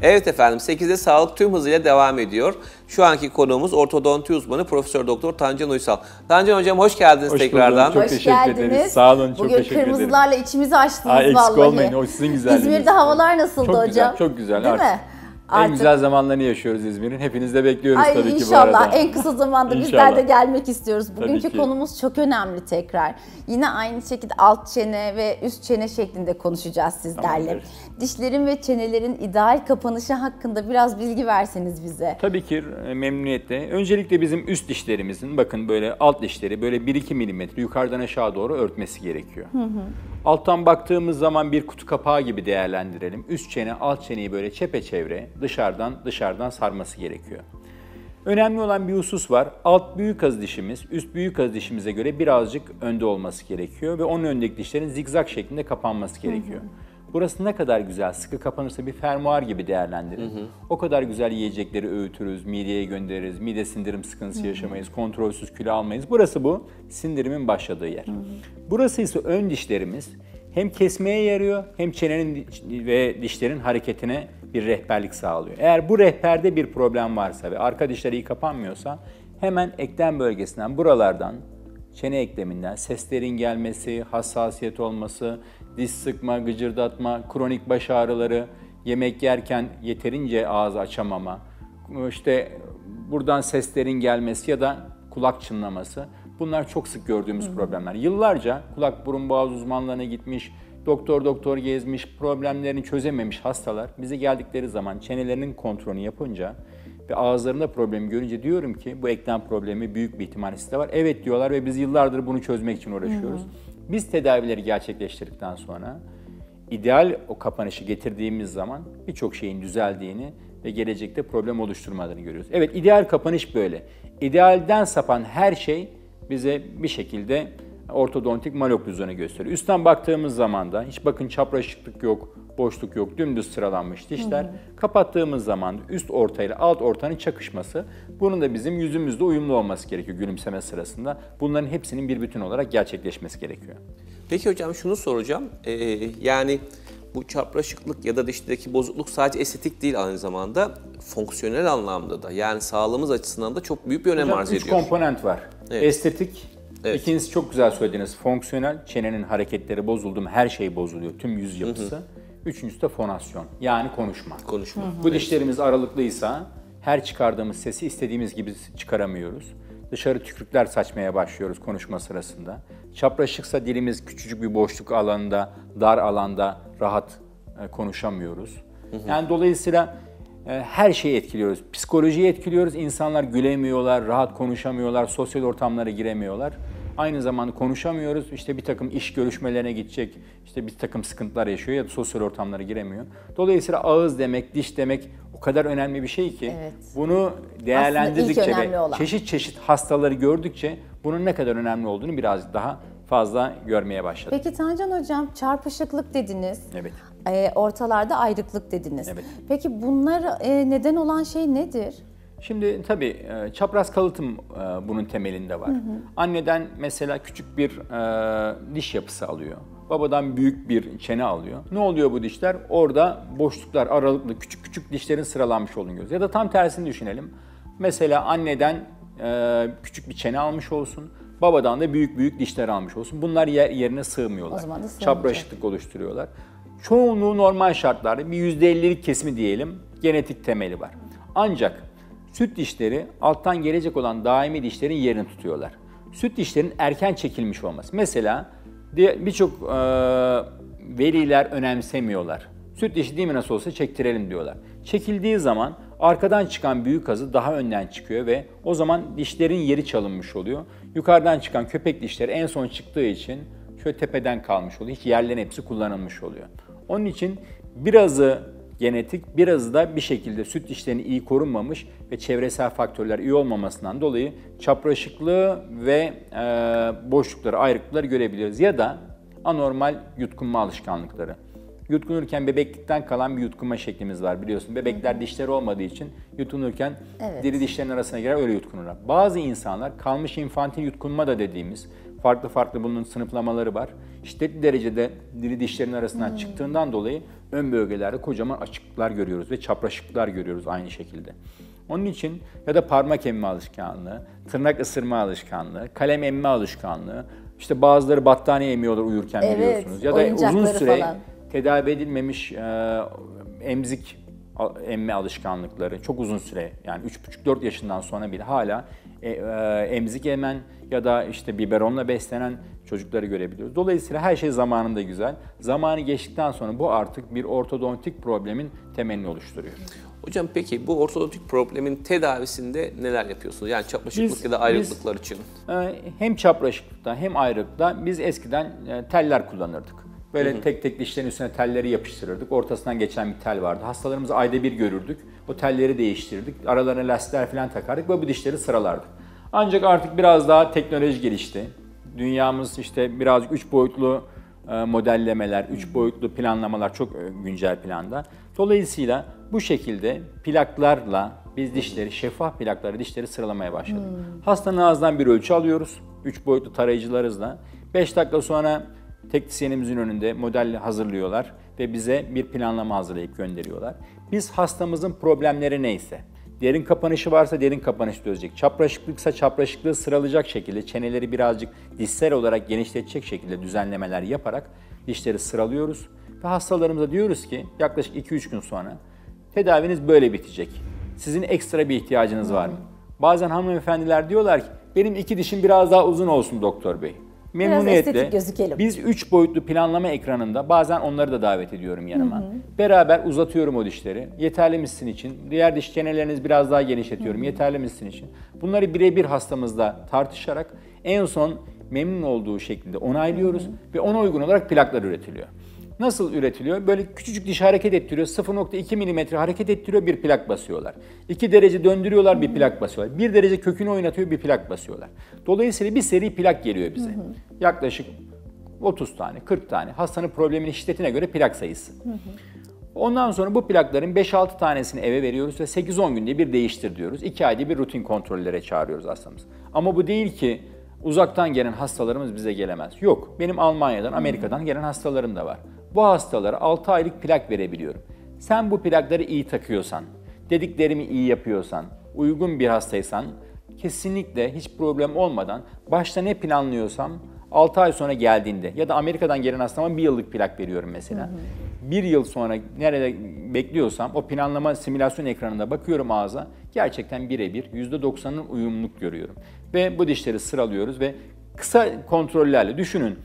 Evet efendim, 8'de sağlık tüm hızıyla devam ediyor. Şu anki konuğumuz ortodonti uzmanı Profesör Doktor Tancan Uysal. Tancan hocam hoş geldiniz tekrardan. Çok teşekkür ederiz. Sağ olun, çok teşekkür ederim. Bugün kırmızılarla içimizi açtınız eksik vallahi. olmayın, o sizin güzelliğiniz. İzmir'de havalar nasıldı çok hocam? Güzel, çok güzel. Değil artık. Mi? En Artık. güzel zamanlarını yaşıyoruz İzmir'in. Hepiniz de bekliyoruz tabii ki bu arada. İnşallah en kısa zamanda bizler de gelmek istiyoruz. Bugünkü konumuz çok önemli tekrar. Yine aynı şekilde alt çene ve üst çene şeklinde konuşacağız sizlerle. Tamamdır. Dişlerin ve çenelerin ideal kapanışı hakkında biraz bilgi verseniz bize. Tabii ki memnuniyetle. Öncelikle bizim üst dişlerimizin bakın böyle alt dişleri böyle 1-2 milimetre yukarıdan aşağı doğru örtmesi gerekiyor. Alttan baktığımız zaman bir kutu kapağı gibi değerlendirelim. Üst çene alt çeneyi böyle çepeçevre dışarıdan sarması gerekiyor. Önemli olan bir husus var. Alt büyük ağız dişimiz üst büyük ağız dişimize göre birazcık önde olması gerekiyor ve onun öndeki dişlerin zigzag şeklinde kapanması gerekiyor. Burası ne kadar güzel, sıkı kapanırsa bir fermuar gibi değerlendirin. O kadar güzel yiyecekleri öğütürüz, mideye göndeririz, mide sindirim sıkıntısı yaşamayız, kontrolsüz kilo almayız. Burası bu sindirimin başladığı yer. Burası ise ön dişlerimiz hem kesmeye yarıyor hem çenenin ve dişlerin hareketine bir rehberlik sağlıyor. Eğer bu rehberde bir problem varsa ve arka dişler iyi kapanmıyorsa hemen eklem bölgesinden buralardan çene ekleminden seslerin gelmesi, hassasiyet olması, diş sıkma, gıcırdatma, kronik baş ağrıları, yemek yerken yeterince ağız açamama, işte buradan seslerin gelmesi ya da kulak çınlaması bunlar çok sık gördüğümüz problemler. Yıllarca kulak burun boğaz uzmanlarına gitmiş, doktor gezmiş, problemlerini çözememiş hastalar bize geldikleri zaman çenelerinin kontrolünü yapınca ve ağızlarında problemi görünce diyorum ki bu eklem problemi büyük bir ihtimal sizde var. Evet diyorlar ve biz yıllardır bunu çözmek için uğraşıyoruz. Biz tedavileri gerçekleştirdikten sonra ideal o kapanışı getirdiğimiz zaman birçok şeyin düzeldiğini ve gelecekte problem oluşturmadığını görüyoruz. Evet, ideal kapanış böyle. İdealden sapan her şey bize bir şekilde ortodontik maloklüzyonu gösteriyor. Üstten baktığımız zaman da hiç bakın çapraşıklık yok, boşluk yok, dümdüz sıralanmış dişler. Kapattığımız zaman üst orta ile alt ortanın çakışması, bunun da bizim yüzümüzde uyumlu olması gerekiyor gülümseme sırasında. Bunların hepsinin bir bütün olarak gerçekleşmesi gerekiyor. Peki hocam şunu soracağım. Yani bu çapraşıklık ya da dişteki bozukluk sadece estetik değil, aynı zamanda fonksiyonel anlamda da, yani sağlığımız açısından da çok büyük bir önem arz ediyor. 3 komponent var. Evet. Estetik, evet. İkincisi çok güzel söylediniz. Fonksiyonel, çenenin hareketleri bozuldu mu her şey bozuluyor, tüm yüz yapısı. Üçüncüsü de fonasyon, yani konuşma. Bu dişlerimiz aralıklıysa her çıkardığımız sesi istediğimiz gibi çıkaramıyoruz. Dışarı tükürükler saçmaya başlıyoruz konuşma sırasında. Çapraşıksa dilimiz küçücük bir boşluk alanında, dar alanda rahat konuşamıyoruz. Yani dolayısıyla her şeyi etkiliyoruz. Psikolojiyi etkiliyoruz. İnsanlar gülemiyorlar, rahat konuşamıyorlar, sosyal ortamlara giremiyorlar. Aynı zamanda konuşamıyoruz. İşte bir takım iş görüşmelerine gidecek, işte bir takım sıkıntılar yaşıyor ya da sosyal ortamlara giremiyor. Dolayısıyla ağız demek, diş demek o kadar önemli bir şey ki bunu değerlendirdikçe ve çeşit hastaları gördükçe bunun ne kadar önemli olduğunu biraz daha fazla görmeye başladık. Peki Tancan hocam, çarpışıklık dediniz. Evet. Ortalarda ayrıklık dediniz. Evet. Peki bunlar neden olan şey nedir? Şimdi tabii çapraz kalıtım bunun temelinde var. Anneden mesela küçük bir diş yapısı alıyor. Babadan büyük bir çene alıyor. Ne oluyor bu dişler? Orada boşluklar, aralıklı küçük dişlerin sıralanmış olduğunu görüyoruz. Ya da tam tersini düşünelim. Mesela anneden küçük bir çene almış olsun. Babadan da büyük dişler almış olsun. Bunlar yerine sığmıyorlar. O zaman da çapraşıklık oluşturuyorlar. Çoğunluğu normal şartlarda bir %50'lik kesimi diyelim, genetik temeli var. Ancak süt dişleri alttan gelecek olan daimi dişlerin yerini tutuyorlar. Süt dişlerin erken çekilmiş olması. Mesela birçok veliler önemsemiyorlar. Süt dişi değil mi nasıl olsa çektirelim diyorlar. Çekildiği zaman arkadan çıkan büyük ağzı daha önden çıkıyor ve o zaman dişlerin yeri çalınmış oluyor. Yukarıdan çıkan köpek dişleri en son çıktığı için şöyle tepeden kalmış oluyor. Hiç yerlerin hepsi kullanılmış oluyor. Onun için birazı genetik, birazı da bir şekilde süt dişlerini iyi korunmamış ve çevresel faktörler iyi olmamasından dolayı çapraşıklığı ve boşlukları, ayrıklıkları görebiliyoruz. Ya da anormal yutkunma alışkanlıkları. Yutkunurken bebeklikten kalan bir yutkunma şeklimiz var biliyorsun. Bebekler dişleri olmadığı için yutunurken diri dişlerin arasına girer öyle yutkunurlar. Bazı insanlar kalmış infantil yutkunma da dediğimiz Farklı farklı bunun sınıflamaları var. Şiddetli derecede diri dişlerin arasından çıktığından dolayı ön bölgelerde kocaman açıklıklar görüyoruz ve çapraşıklıklar görüyoruz aynı şekilde. Onun için ya da parmak emme alışkanlığı, tırnak ısırma alışkanlığı, kalem emme alışkanlığı, işte bazıları battaniye emiyorlar uyurken biliyorsunuz. Ya da uzun süre falan tedavi edilmemiş emzik emme alışkanlıkları, çok uzun süre yani 3,5-4 yaşından sonra bile hala emzik emen ya da işte biberonla beslenen çocukları görebiliyoruz. Dolayısıyla her şey zamanında güzel. Zamanı geçtikten sonra bu artık bir ortodontik problemin temelini oluşturuyor. Hocam peki bu ortodontik problemin tedavisinde neler yapıyorsunuz? Yani çapraşıklık ya da ayrıklıklar için. Hem çapraşıklıkta hem ayrıklıkta biz eskiden teller kullanırdık. Böyle tek tek dişlerin üstüne telleri yapıştırırdık. Ortasından geçen bir tel vardı. Hastalarımızı ayda bir görürdük. O telleri değiştirirdik. Aralarına lastikler falan takardık ve bu dişleri sıralardık. Ancak artık biraz daha teknoloji gelişti. Dünyamız işte birazcık 3 boyutlu modellemeler, 3 boyutlu planlamalar çok güncel planda. Dolayısıyla bu şekilde plaklarla biz dişleri, şeffaf plaklarla dişleri sıralamaya başladık. Hastanın ağzından bir ölçü alıyoruz. 3 boyutlu tarayıcılarızla. 5 dakika sonra teknisyenimizin önünde model hazırlıyorlar ve bize bir planlama hazırlayıp gönderiyorlar. Biz hastamızın problemleri neyse, derin kapanışı varsa derin kapanışı çözecek, çapraşıklıksa çapraşıklığı sıralayacak şekilde, çeneleri birazcık dişsel olarak genişletecek şekilde düzenlemeler yaparak dişleri sıralıyoruz. Ve hastalarımıza diyoruz ki yaklaşık 2-3 gün sonra tedaviniz böyle bitecek. Sizin ekstra bir ihtiyacınız var mı? Bazen hanımefendiler diyorlar ki benim 2 dişim biraz daha uzun olsun doktor bey. Memnuniyetle biz 3 boyutlu planlama ekranında bazen onları da davet ediyorum yanıma. Beraber uzatıyorum o dişleri. Yeterli mi sizin için? Diğer diş çenelerinizi biraz daha genişletiyorum. Yeterli mi sizin için? Bunları birebir hastamızla tartışarak en son memnun olduğu şekilde onaylıyoruz ve ona uygun olarak plaklar üretiliyor. Nasıl üretiliyor? Böyle küçücük dişi hareket ettiriyor. 0,2 mm hareket ettiriyor, bir plak basıyorlar. 2 derece döndürüyorlar, bir plak basıyorlar. 1 derece kökünü oynatıyor, bir plak basıyorlar. Dolayısıyla bir seri plak geliyor bize. Yaklaşık 30 tane, 40 tane. Hastanın probleminin şiddetine göre plak sayısı. Ondan sonra bu plakların 5-6 tanesini eve veriyoruz ve 8-10 günde bir değiştir diyoruz. 2 ayda bir rutin kontrollere çağırıyoruz hastamızı. Ama bu değil ki uzaktan gelen hastalarımız bize gelemez. Yok, benim Almanya'dan, Amerika'dan gelen hastalarım da var. Bu hastalara 6 aylık plak verebiliyorum. Sen bu plakları iyi takıyorsan, dediklerimi iyi yapıyorsan, uygun bir hastaysan kesinlikle hiç problem olmadan başta ne planlıyorsam 6 ay sonra geldiğinde ya da Amerika'dan gelen hastama 1 yıllık plak veriyorum mesela. 1 yıl sonra nerede bekliyorsam o planlama simülasyon ekranında bakıyorum ağza, gerçekten birebir %90'ın uyumluluk görüyorum. Ve bu dişleri sıralıyoruz ve kısa kontrollerle düşünün.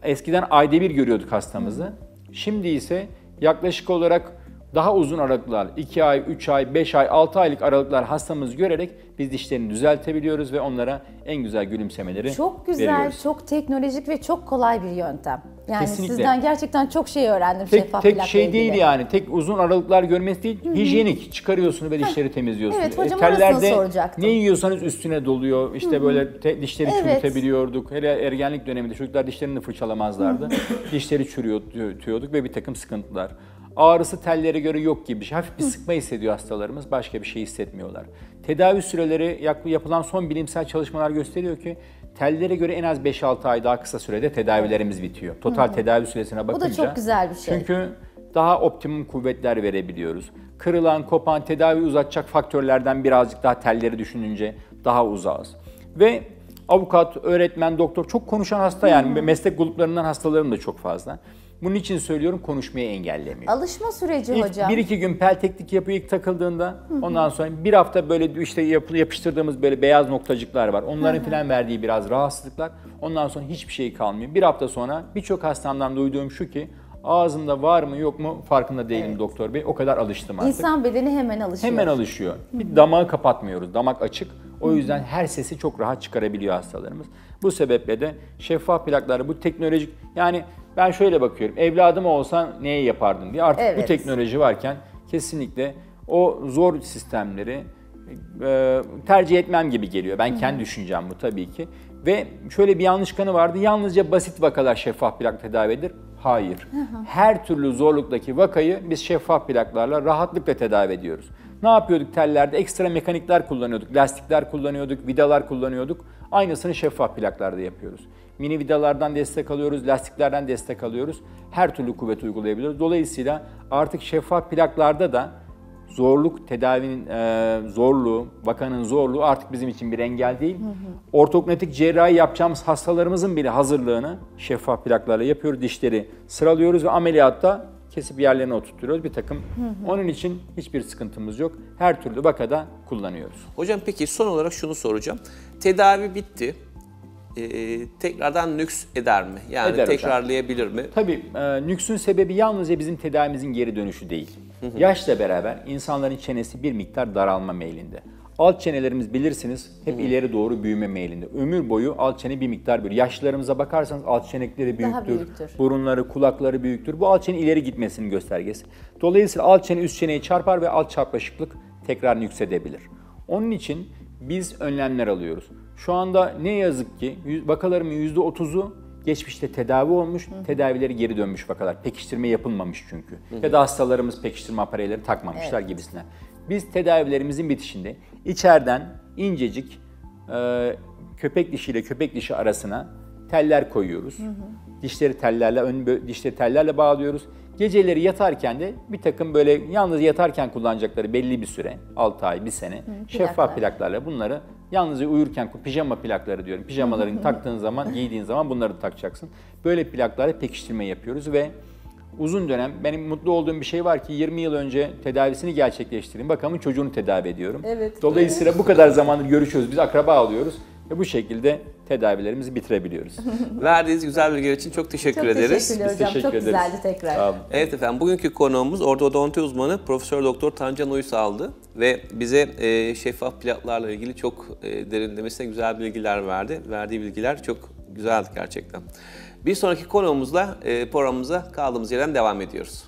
Eskiden ayda bir görüyorduk hastamızı. Şimdi ise yaklaşık olarak daha uzun aralıklar, 2 ay, 3 ay, 5 ay, 6 aylık aralıklar hastamızı görerek biz dişlerini düzeltebiliyoruz ve onlara en güzel gülümsemeleri çok güzel, veriyoruz. çok teknolojik ve çok kolay bir yöntem. Yani kesinlikle. Sizden gerçekten çok şey öğrendim şeffaf Tek plakla şey ilgili. değil yani, tek uzun aralıklar görmesi değil, hijyenik. Çıkarıyorsunuz ve dişleri temizliyorsunuz. Evet hocam, orasını soracaktım. Ne yiyorsanuz üstüne doluyor, işte böyle dişleri çürütebiliyorduk. Hele ergenlik döneminde çocuklar dişlerini fırçalamazlardı. Dişleri çürütüyorduk ve bir takım sıkıntılar. Ağrısı tellere göre yok gibi bir şey. Hafif bir sıkma hissediyor hastalarımız, başka bir şey hissetmiyorlar. Tedavi süreleri, yapılan son bilimsel çalışmalar gösteriyor ki tellere göre en az 5-6 ay daha kısa sürede tedavilerimiz bitiyor. Total tedavi süresine bakınca. Bu da çok güzel bir şey. Çünkü daha optimum kuvvetler verebiliyoruz. Kırılan, kopan, tedavi uzatacak faktörlerden birazcık daha telleri düşününce daha uzağız. Ve avukat, öğretmen, doktor, çok konuşan hasta yani meslek gruplarından hastalarım da çok fazla. Bunun için söylüyorum, konuşmayı engellemiyor. Alışma süreci hocam. 1-2 gün pelteklik yapı ilk takıldığında ondan sonra bir hafta böyle işte yapıştırdığımız böyle beyaz noktacıklar var. Onların falan verdiği biraz rahatsızlıklar. Ondan sonra hiçbir şey kalmıyor. Bir hafta sonra birçok hastamdan duyduğum şu ki ağzında var mı yok mu farkında değilim doktor bey. O kadar alıştım artık. İnsan bedeni hemen alışıyor. Hemen alışıyor. Bir damağı kapatmıyoruz. Damak açık. O yüzden her sesi çok rahat çıkarabiliyor hastalarımız. Bu sebeple de şeffaf plakları, bu teknolojik, yani ben şöyle bakıyorum. Evladım olsa neye yapardım diye. Artık bu teknoloji varken kesinlikle o zor sistemleri tercih etmem gibi geliyor. Ben kendi düşüncem bu tabii ki. Ve şöyle bir yanlış kanı vardı. Yalnızca basit vakalar şeffaf plak tedavi edilir. Hayır. Her türlü zorluktaki vakayı biz şeffaf plaklarla rahatlıkla tedavi ediyoruz. Ne yapıyorduk tellerde? Ekstra mekanikler kullanıyorduk, lastikler kullanıyorduk, vidalar kullanıyorduk. Aynısını şeffaf plaklarda yapıyoruz. Mini vidalardan destek alıyoruz, lastiklerden destek alıyoruz. Her türlü kuvvet uygulayabiliyoruz. Dolayısıyla artık şeffaf plaklarda da zorluk, tedavinin zorluğu, vakanın zorluğu artık bizim için bir engel değil. Ortognatik cerrahi yapacağımız hastalarımızın bile hazırlığını şeffaf plaklarla yapıyoruz. Dişleri sıralıyoruz ve ameliyatta kesip yerlerine oturtuyoruz bir takım. Onun için hiçbir sıkıntımız yok. Her türlü vakada kullanıyoruz. Hocam peki son olarak şunu soracağım. Tedavi bitti. Tekrardan nüks eder mi? Yani Eder tekrarlayabilir mi? Tabii nüksün sebebi yalnızca bizim tedavimizin geri dönüşü değil. Yaşla beraber insanların çenesi bir miktar daralma meylinde. Alt çenelerimiz bilirsiniz hep ileri doğru büyüme meylinde. Ömür boyu alt çene bir miktar büyür. Yaşlılarımıza bakarsanız alt çenekleri büyüktür, burunları, kulakları büyüktür. Bu alt çene ileri gitmesinin göstergesi. Dolayısıyla alt çene üst çeneyi çarpar ve alt çapraşıklık tekrar nüksedebilir. Onun için biz önlemler alıyoruz. Şu anda ne yazık ki vakalarımın %30'u geçmişte tedavi olmuş, tedavileri geri dönmüş vakalar. Pekiştirme yapılmamış çünkü. Ya da hastalarımız pekiştirme apareyleri takmamışlar gibisinden. Biz tedavilerimizin bitişinde içeriden incecik köpek dişi ile köpek dişi arasına teller koyuyoruz. Dişleri tellerle bağlıyoruz. Geceleri yatarken de bir takım böyle yalnız yatarken kullanacakları belli bir süre, 6 ay, 1 sene şeffaf plaklarla bunları yalnızca uyurken pijama plakları diyorum. Pijamalarını taktığın zaman, giydiğin zaman bunları takacaksın. Böyle plaklarla pekiştirme yapıyoruz ve uzun dönem benim mutlu olduğum bir şey var ki 20 yıl önce tedavisini gerçekleştirdim. Bakalım çocuğunu tedavi ediyorum. Evet. Dolayısıyla bu kadar zamandır görüşüyoruz. Biz akraba alıyoruz ve bu şekilde tedavilerimizi bitirebiliyoruz. Verdiğiniz güzel bilgiler için çok teşekkür ederiz. Çok teşekkürler hocam. Çok güzeldi tekrar. Sağ olun. Evet efendim, bugünkü konuğumuz ortodonti uzmanı Profesör Doktor Tancan Uysal'dı ve bize şeffaf plaklarla ilgili çok derinlemesine güzel bilgiler verdi. Verdiği bilgiler çok güzeldi gerçekten. Bir sonraki konuğumuzla programımıza kaldığımız yerden devam ediyoruz.